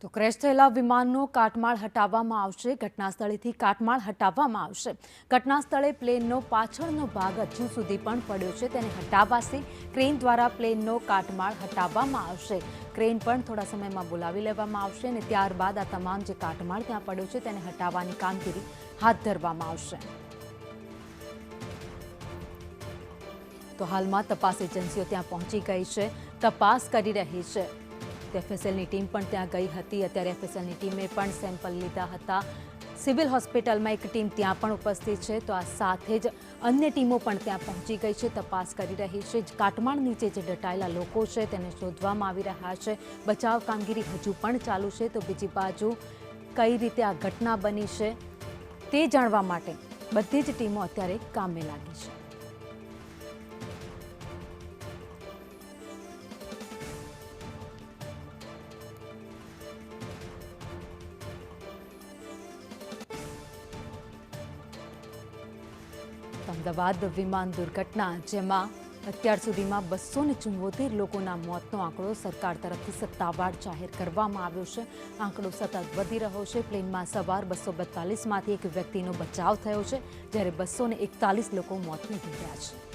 તો ક્રેશ થયેલા વિમાનનો કાટમાળ હટાવવામાં આવશે। ઘટના સ્થળેથી કાટમાળ હટાવવામાં આવશે। ઘટના સ્થળે પ્લેનનો પાછળનો ભાગ હજુ સુધી પણ પડ્યો છે, તેને હટાવાશે। ક્રેન દ્વારા પ્લેનનો કાટમાળ હટાવવામાં આવશે। ક્રેન પણ થોડા સમયમાં બોલાવી લેવામાં આવશે અને ત્યારબાદ આ તમામ જે કાટમાળ ત્યાં પડ્યો છે તેને હટાવવાની કામગીરી હાથ ધરવામાં આવશે। તો હાલમાં તપાસ એજન્સીઓ ત્યાં પહોંચી ગઈ છે, તપાસ કરી રહી છે। એફએસએલની ટીમ પણ ત્યાં ગઈ હતી। અત્યારે એફએસએલની ટીમે પણ સેમ્પલ લીધા હતા। સિવિલ હોસ્પિટલમાં એક ટીમ ત્યાં પણ ઉપસ્થિત છે, તો આ સાથે જ અન્ય ટીમો પણ ત્યાં પહોંચી ગઈ છે, તપાસ કરી રહી છે। કાટમાળ નીચે જે દટાયેલા લોકો છે તેને શોધવામાં આવી રહ્યા છે। બચાવ કામગીરી હજુ પણ ચાલુ છે। તો બીજી બાજુ કઈ રીતે આ ઘટના બની છે તે જાણવા માટે બધી જ ટીમો અત્યારે કામે લાગી છે। અમદાવાદ વિમાન દુર્ઘટના, જેમાં અત્યાર સુધીમાં 274 લોકોના મોતનો આંકડો સરકાર તરફથી સત્તાવાર જાહેર કરવામાં આવ્યો છે। આંકડો સતત વધી રહ્યો છે। પ્લેનમાં સવાર 242માંથી એક વ્યક્તિનો બચાવ થયો છે, જ્યારે 241 લોકો મોતને ભેટ્યા છે।